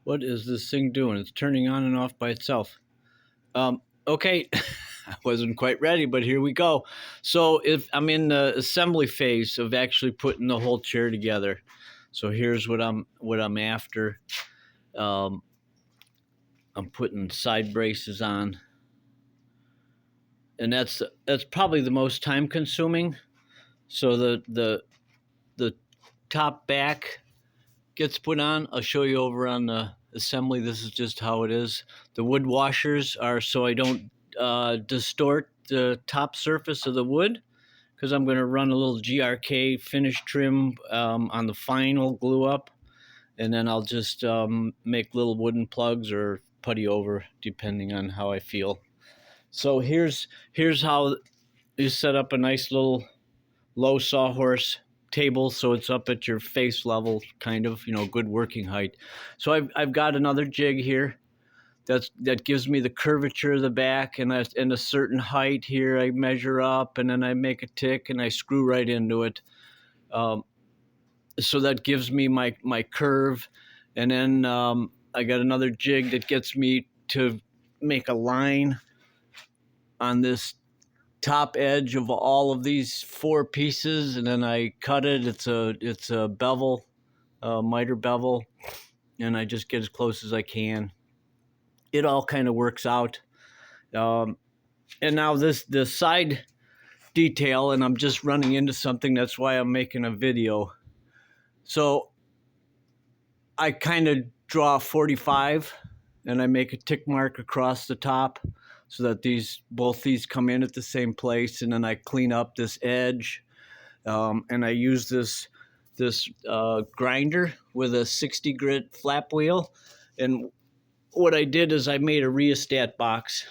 What is this thing doing? It's turning on and off by itself. Okay, I wasn't quite ready, but here we go. So if I'm in the assembly phase of actually putting the whole chair together, so here's what I'm after. Um, I'm putting side braces on, and that's probably the most time consuming. So the top back gets put on. I'll show you over on the assembly. This is just how it is. The wood washers are so I don't distort the top surface of the wood, because I'm going to run a little GRK finish trim on the final glue up, and then I'll just make little wooden plugs or putty over depending on how I feel. So here's how you set up a nice little low sawhorse table, so it's up at your face level, kind of, good working height. So I've got another jig here that gives me the curvature of the back, and a certain height here. I measure up, and then I make a tick, and I screw right into it. So that gives me my curve, and then I got another jig that gets me to make a line on this top edge of all of these four pieces, and then I cut it. It's a bevel, miter bevel, and I just get as close as I can. It all kind of works out. And now the side detail, and I'm just running into something. That's why I'm making a video. So I kind of draw 45, and I make a tick mark across the top, so that both these come in at the same place, and then I clean up this edge, and I use this grinder with a 60 grit flap wheel. And what I did is I made a rheostat box,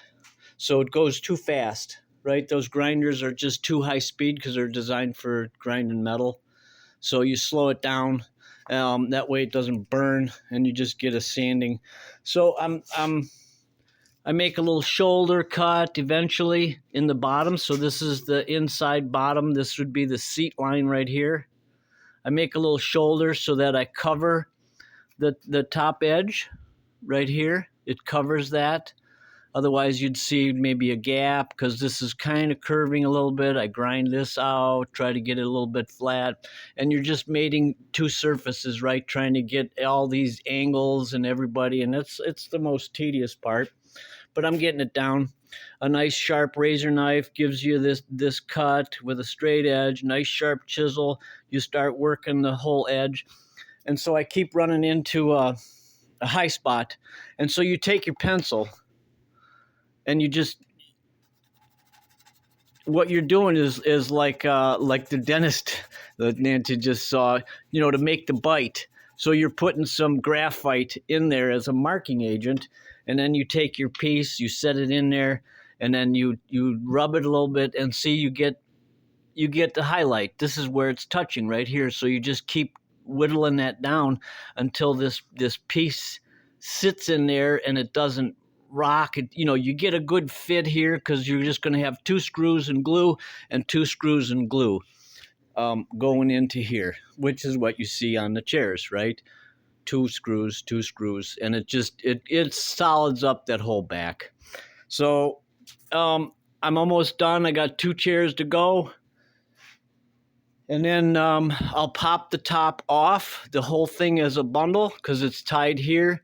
so it goes too fast, right? Those grinders are just too high speed because they're designed for grinding metal. So you slow it down. That way it doesn't burn, and you just get a sanding. So I make a little shoulder cut eventually in the bottom. So this is the inside bottom. This would be the seat line right here. I make a little shoulder so that I cover the top edge right here. It covers that. Otherwise, you'd see maybe a gap, because this is kind of curving a little bit. I grind this out, try to get it a little bit flat. And you're just mating two surfaces, right? Trying to get all these angles and everybody. And it's the most tedious part. But I'm getting it down. A nice sharp razor knife gives you this cut with a straight edge. Nice sharp chisel. You start working the whole edge. And so I keep running into a high spot. And so you take your pencil, and you just, what you're doing is like the dentist that Nancy just saw, to make the bite. So you're putting some graphite in there as a marking agent, and then you take your piece, you set it in there, and then you rub it a little bit, and see, you get the highlight. This is where it's touching right here. So you just keep whittling that down until this piece sits in there and it doesn't rock. You get a good fit here, because you're just going to have two screws and glue going into here, which is what you see on the chairs, right? Two screws, and it solids up that whole back. So I'm almost done. I got two chairs to go. And then I'll pop the top off, the whole thing as a bundle, because it's tied here.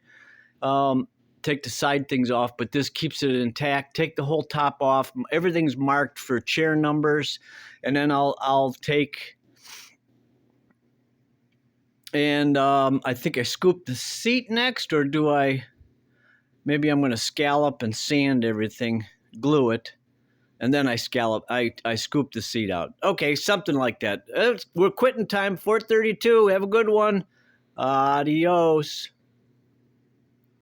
Take the side things off, but this keeps it intact. Take the whole top off. Everything's marked for chair numbers. And then I'll take, and I think I scoop the seat next, or do I? Maybe I'm going to scallop and sand everything, glue it, and then I scoop the seat out. Okay, something like that. We're quitting time, 4:32. Have a good one. Adios.